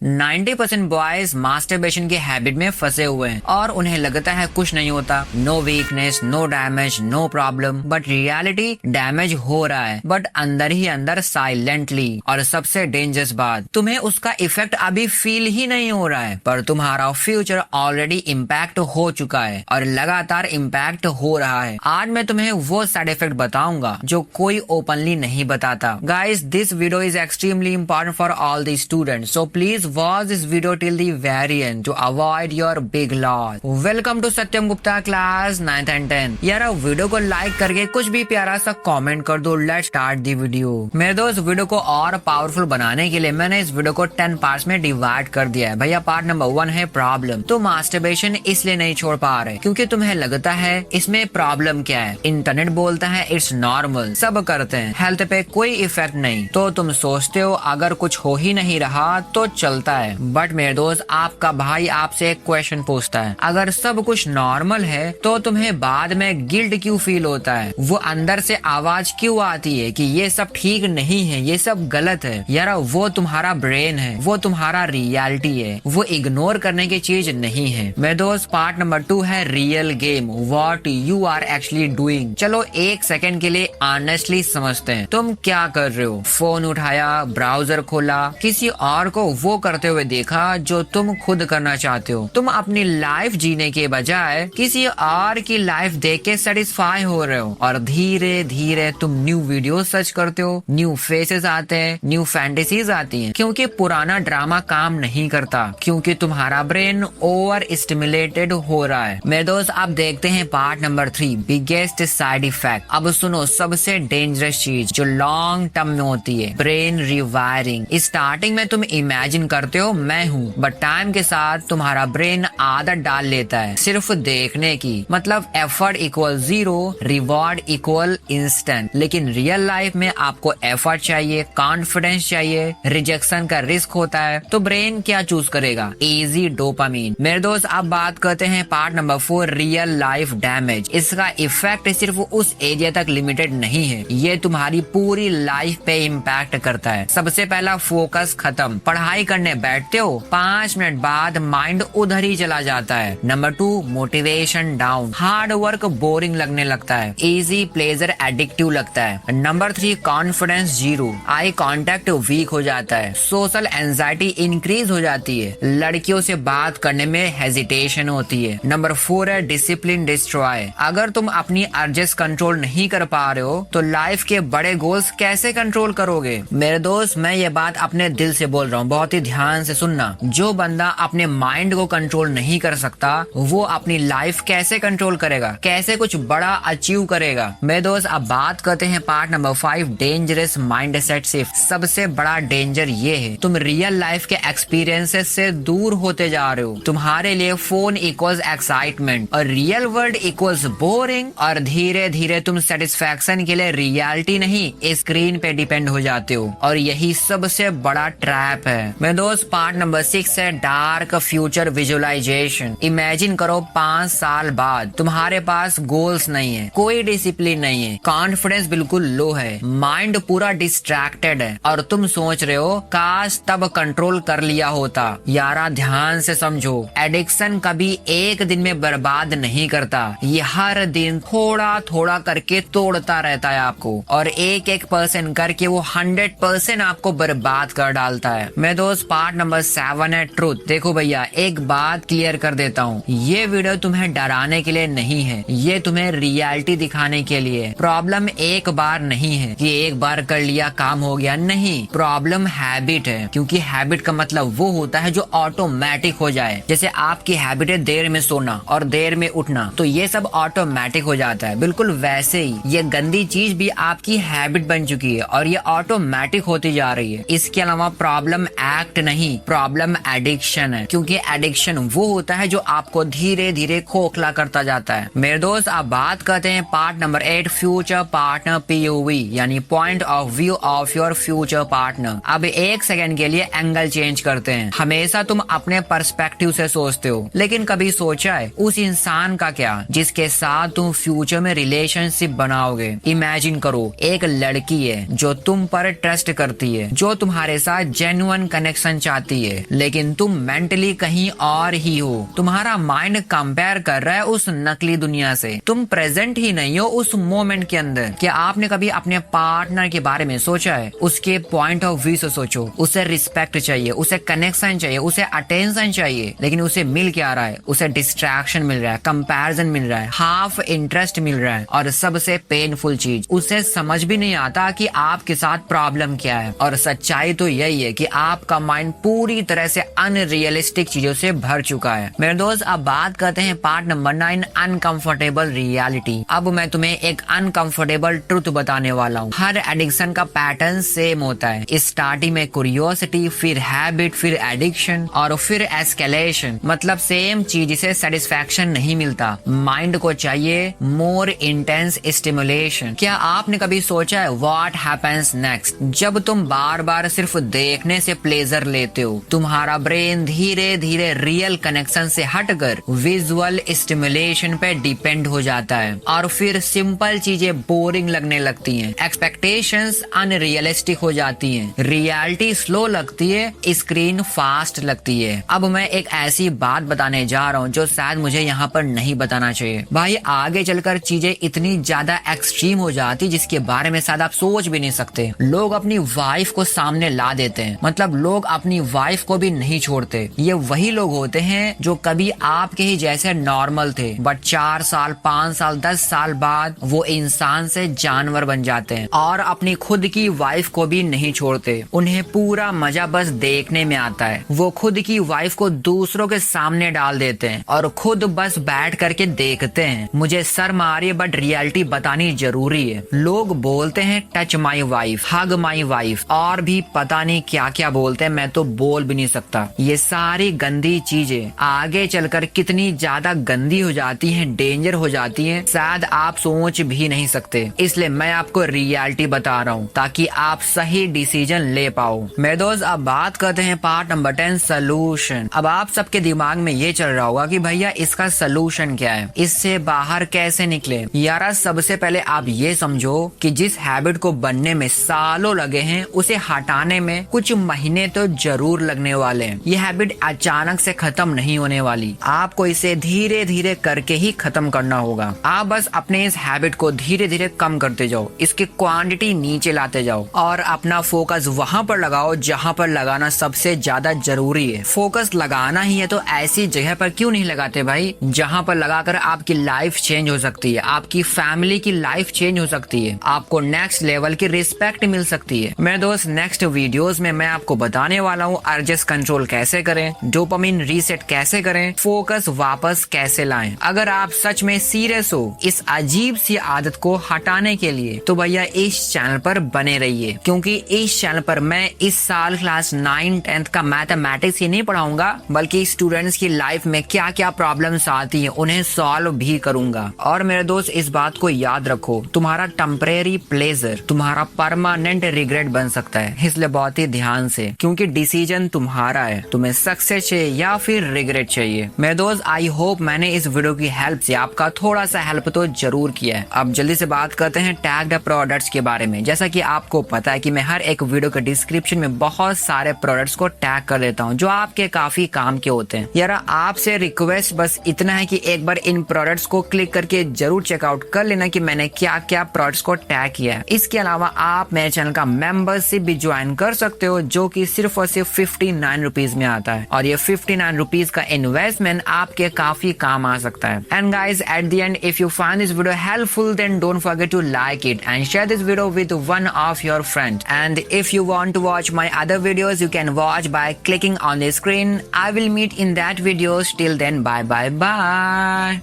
90% boys masturbation के habit में फंसे हुए हैं और उन्हें लगता है कुछ नहीं होता, no weakness, no damage, no problem, but reality damage हो रहा है, बट अंदर ही अंदर साइलेंटली। और सबसे डेंजरस बात, तुम्हें उसका इफेक्ट अभी फील ही नहीं हो रहा है, पर तुम्हारा फ्यूचर ऑलरेडी इम्पैक्ट हो चुका है और लगातार इम्पैक्ट हो रहा है। आज मैं तुम्हें वो साइड इफेक्ट बताऊंगा जो कोई ओपनली नहीं बताता। Guys, this video is extremely important for all the students, so please watch this video till the very end to avoid your big loss. Welcome to Satyam Gupta class 9th and 10th। यार video को like करके कुछ भी प्यारा सा comment कर दो। Let's start the video. मेरे दोस्त, वीडियो को और पावरफुल बनाने के लिए मैंने इस वीडियो को 10 पार्ट्स में डिवाइड कर दिया है। भैया, पार्ट नंबर 1 है प्रॉब्लम। तो मास्टरबेशन इसलिए नहीं छोड़ पा रहे क्योंकि तुम्हें लगता है इसमें प्रॉब्लम क्या है। इंटरनेट बोलता है इट्स नॉर्मल, सब करते हैं, हेल्थ पे कोई इफेक्ट नहीं, तो तुम सोचते हो अगर कुछ हो ही नहीं रहा तो चलता है। बट मेरे दोस्त, आपका भाई आपसे एक क्वेश्चन पूछता है, अगर सब कुछ नॉर्मल है तो तुम्हें बाद में गिल्ट क्यों फील होता है? वो अंदर से आवाज क्यों आती है कि ये सब ठीक नहीं है, ये सब गलत है? यार, वो तुम्हारा ब्रेन है, वो तुम्हारा रियलिटी है, वो इग्नोर करने की चीज नहीं है। मेरे दोस्त, पार्ट नंबर 2 है real game, what you are actually doing. चलो एक सेकंड के लिए ऑनेस्टली समझते हैं, तुम क्या कर रहे हो? फोन उठाया, ब्राउजर खोला, किसी और को वो करते हुए देखा जो तुम खुद करना चाहते हो। तुम अपनी लाइफ जीने के बजाय किसी और की लाइफ देख के सेटिस्फाई हो रहे हो और धीरे धीरे तुम न्यू वीडियो सर्च करते हो, न्यू फेसेस आते हैं, न्यू फैंटेसीज आती हैं, क्योंकि पुराना ड्रामा काम नहीं करता, क्योंकि तुम्हारा ब्रेन ओवर स्टिमुलेटेड हो रहा है। मेरे दोस्त, आप देखते हैं part number 3, biggest side effect. अब सुनो, सबसे डेंजरस चीज जो लॉन्ग टर्म में होती है, ब्रेन रिवायरिंग। स्टार्टिंग में तुम इमेजिन करते हो मैं हूँ, बट टाइम के साथ तुम्हारा ब्रेन आदत डाल लेता है सिर्फ देखने की, मतलब effort equal 0, reward equal instant. लेकिन रियल लाइफ में आपको एफर्ट चाहिए, कॉन्फिडेंस चाहिए, रिजेक्शन का रिस्क होता है, तो ब्रेन क्या चूज करेगा? Easy dopamine. मेरे दोस्त, अब बात करते हैं part number 4, real life damage. इसका इफेक्ट सिर्फ उस एरिया तक लिमिटेड नहीं है, ये तुम्हारी पूरी लाइफ पे इम्पैक्ट करता है। सबसे पहला, फोकस खत्म। पढ़ाई करने बैठते हो, 5 मिनट बाद माइंड उधर ही चला जाता है। Number 2, motivation down. Hard work boring लगने लगता है, इजी प्लेजर एडिक्टिव लगता है। Number 3, confidence 0। Eye contact weak हो जाता है, सोशल एंजाइटी इंक्रीज हो जाती है, लड़कियों से बात करने में हेजिटेशन होती है। नंबर 4 है डिसिप्लिन डिस्ट्रॉय। अगर तुम अपनी अर्जेस कंट्रोल नहीं कर पा रहे हो तो लाइफ के बड़े गोल्स कैसे कंट्रोल करोगे? मेरे दोस्त, मैं ये बात अपने दिल से बोल रहा हूँ, बहुत ही ध्यान से सुनना। जो बंदा अपने माइंड को कंट्रोल नहीं कर सकता, वो अपनी लाइफ कैसे कंट्रोल करेगा? कैसे कुछ बड़ा अचीव करेगा? मेरे दोस्त, अब बात करते हैं part number 5, dangerous mindset shift. सबसे बड़ा डेंजर ये है, तुम रियल लाइफ के एक्सपीरियंसेस से दूर होते जा रहे हो। तुम्हारे लिए फोन इक्वल्स एक्साइटमेंट और रियल वर्ल्ड इक्वल्स बोरिंग, और धीरे धीरे तुम सेटिस्फैक्शन के लिए रियलिटी नहीं, स्क्रीन पे डिपेंड हो जाते हो, और यही सबसे बड़ा ट्रैप है। मेरे दोस्त, पार्ट नंबर 6 है डार्क फ्यूचर विजुअलाइजेशन। इमेजिन करो 5 साल बाद तुम्हारे पास गोल्स नहीं है, कोई डिसिप्लिन नहीं है, कॉन्फिडेंस बिल्कुल लो है, माइंड पूरा डिस्ट्रैक्टेड है, और तुम सोच रहे हो काश तब कंट्रोल कर लिया होता। यारा, ध्यान से समझो, एडिक्शन कभी एक दिन में बर्बाद नहीं करता, ये हर दिन थोड़ा थोड़ा करके तोड़ता रहता है आपको, और एक एक % करके वो 100% आपको बर्बाद कर डालता है। मैं दोस्त, पार्ट नंबर 7 है ट्रूथ। देखो भैया, एक बात क्लियर कर देता हूँ, ये वीडियो तुम्हें डराने के लिए नहीं है, ये तुम्हें रियलिटी दिखाने के लिए। प्रॉब्लम एक बार नहीं है कि एक बार कर लिया काम हो गया, नहीं, प्रॉब्लम हैबिट है, क्योंकि हैबिट का मतलब वो होता है जो ऑटोमेटिक हो जाए। जैसे आपकी हैबिट है देर में सोना और देर में उठना, तो ये सब ऑटोमेटिक हो जाता है। बिल्कुल वैसे ही ये गंदी चीज भी आपकी हैबिट बन चुकी है और ये ऑटोमेटिक होती जा रही है। इसके अलावा प्रॉब्लम एक्ट नहीं, प्रॉब्लम एडिक्शन है, क्योंकि एडिक्शन वो होता है जो आपको धीरे धीरे खोखला करता जाता है। मेरे दोस्त, आप बात करते हैं part number 8, future partner POV, यानी point of view of your future partner. अब एक सेकंड के लिए एंगल चेंज करते हैं। हमेशा तुम अपने पर्सपेक्टिव से सोचते हो, लेकिन कभी सोचा है उस इंसान का क्या जिसके साथ तुम फ्यूचर में रिलेशनशिप बनाओगे? इमेजिन करो, एक लड़की है जो तुम पर ट्रस्ट करती है, जो तुम्हारे साथ जेन्युइन कनेक्शन कनेक्शन चाहती है, लेकिन तुम मेंटली कहीं और ही हो। तुम्हारा माइंड कंपेयर कर रहा है उस नकली दुनिया से। तुम प्रेजेंट ही नहीं हो उस मोमेंट के अंदर। क्या आपने कभी अपने पार्टनर के बारे में सोचा है? उसके पॉइंट ऑफ व्यू से सोचो। उसे रिस्पेक्ट चाहिए, उसे कनेक्शन चाहिए, उसे अटेंशन चाहिए, लेकिन उसे मिल क्या रहा है? उसे डिस्ट्रैक्शन मिल रहा है, कंपैरिजन मिल रहा है, हाफ इंटरेस्ट मिल रहा है, और सबसे पेनफुल चीज, उसे समझ भी नहीं आता कि आपके साथ प्रॉब्लम क्या है। और सच्चाई तो यही है कि आपका माइंड पूरी तरह से अनरियलिस्टिक चीजों से भर चुका है। मेरे दोस्त, अब बात करते हैं पार्ट नंबर 9, अनकंफर्टेबल रियलिटी। अब मैं तुम्हें एक अनकंफर्टेबल ट्रुथ बताने वाला हूँ। हर एडिक्शन का पैटर्न सेम होता है। स्टार्टिंग में क्यूरियोसिटी, फिर हैबिट, फिर एडिक्शन और फिर एस्केलेशन। मतलब सेम चीज से सेटिस्फैक्शन नहीं मिलता। माइंड को चाहिए मोर इंटेंस स्टिमुलेशन। क्या आपने कभी सोचा है व्हाट हैपेंस नेक्स्ट? जब तुम बार बार सिर्फ देखने से प्लेजर लेते हो, तुम्हारा ब्रेन धीरे धीरे रियल कनेक्शन से हटकर विजुअल स्टिमुलेशन पे डिपेंड हो जाता है, और फिर सिंपल चीजें बोरिंग लगने लगती हैं, एक्सपेक्टेशंस अनरियलिस्टिक हो जाती हैं, रियलिटी स्लो लगती है, स्क्रीन फास्ट लगती है। अब मैं एक ऐसी बात बताने जा रहा हूँ जो शायद मुझे यहाँ पर नहीं बताना चाहिए। भाई, आगे चलकर चीजें इतनी ज्यादा एक्सट्रीम हो जाती जिसके बारे में शायद आप सोच भी नहीं सकते। लोग अपनी वाइफ को सामने ला देते हैं, मतलब लोग अपनी वाइफ को भी नहीं छोड़ते। ये वही लोग होते हैं जो कभी आपके ही जैसे नॉर्मल थे, बट 4 साल, 5 साल, 10 साल बाद वो इंसान से जानवर बन जाते हैं और अपनी खुद की वाइफ को भी नहीं छोड़ते। उन्हें पूरा मजा बस देखने में आता है। वो खुद की वाइफ को दूसरों के सामने डाल देते हैं और खुद बस बैठ करके देखते हैं। मुझे शर्म आ रही है बट रियलिटी बतानी जरूरी है। लोग बोलते हैं touch my wife, hug my wife, और भी पता नहीं क्या क्या बोलते हैं, मैं तो बोल भी नहीं सकता। ये सारी गंदी चीजें आगे चलकर कितनी ज्यादा गंदी हो जाती हैं, डेंजर हो जाती हैं, शायद आप सोच भी नहीं सकते। इसलिए मैं आपको रियलिटी बता रहा हूँ ताकि आप सही डिसीजन ले पाओ। मेरे दोस्त, अब बात करते हैं पार्ट नंबर 10, सोल्यूशन। अब आप सबके दिमाग में ये चल रहा होगा कि भैया इसका सोल्यूशन क्या है, इससे बाहर कैसे निकले। यार, सबसे पहले आप ये समझो कि जिस हैबिट को बनने में सालों लगे हैं, उसे हटाने में कुछ महीने तो जरूर लगने वाले हैं। ये हैबिट अचानक से खत्म नहीं होने वाली। आपको इसे धीरे धीरे करके ही खत्म करना होगा। आप बस अपने इस हैबिट को धीरे धीरे कम करते जाओ, इसकी क्वांटिटी नीचे लाते जाओ और अपना फोकस वहाँ पर लगाओ जहाँ पर लगाना सबसे ज्यादा जरूरी है। फोकस लगाना ही है तो ऐसी जगह पर क्यों नहीं लगाते भाई, जहाँ पर लगाकर आपकी लाइफ चेंज हो सकती है, आपकी फैमिली की लाइफ चेंज हो सकती है, आपको नेक्स्ट लेवल की रिस्पेक्ट मिल सकती है। मेरे दोस्त, नेक्स्ट वीडियोस में मैं आपको बताने वाला हूँ अर्जेस कंट्रोल कैसे करें, डोपामिन रीसेट कैसे करें, फोकस वापस कैसे लाएं। अगर आप सच में सीरियस हो इस अजीब सी आदत को हटाने के लिए तो भैया इस चैनल पर बने रहिए, क्योंकि इस चैनल पर मैं इस साल क्लास 9, 10th का मैथमेटिक्स ही नहीं पढ़ाऊंगा, बल्कि स्टूडेंट्स की लाइफ में क्या क्या प्रॉब्लम्स आती हैं उन्हें सॉल्व भी करूंगा। और मेरे दोस्त, इस बात को याद रखो, तुम्हारा टेम्परेरी प्लेजर तुम्हारा परमानेंट रिग्रेट बन सकता है। इसलिए बहुत ही ध्यान से, क्योंकि डिसीजन तुम्हारा है, तुम्हें सक्सेस चाहिए या फिर रिग्रेट चाहिए। मेरे दोस्त, आई होप मैंने इस वीडियो की हेल्प से आपका थोड़ा सा हेल्प तो जरूर किया है। अब जल्दी से बात करते हैं टैग्ड प्रोडक्ट्स के बारे में। जैसा कि आपको पता है कि मैं हर एक वीडियो के डिस्क्रिप्शन में बहुत सारे प्रोडक्ट्स को टैग कर देता हूँ जो आपके काफी काम के होते हैं। यार, आपसे रिक्वेस्ट बस इतना है कि एक बार इन प्रोडक्ट्स को क्लिक करके जरूर चेकआउट कर लेना कि मैंने क्या क्या प्रोडक्ट्स को टैग किया है। इसके अलावा आप मेरे चैनल का मेंबरशिप भी ज्वाइन कर सकते हो, जो कि सिर्फ और सिर्फ 59 रुपीज में आता है, और ये 59 रुपीज का इन्वेस्टमेंट आपके काफी काम आ सकता है। And guys, at the end, if you find this video helpful, then don't forget to like it and share this video with one of your friends. And if you want to watch my other videos, you can watch by clicking on the screen. I will meet in that videos. Till then, bye bye bye.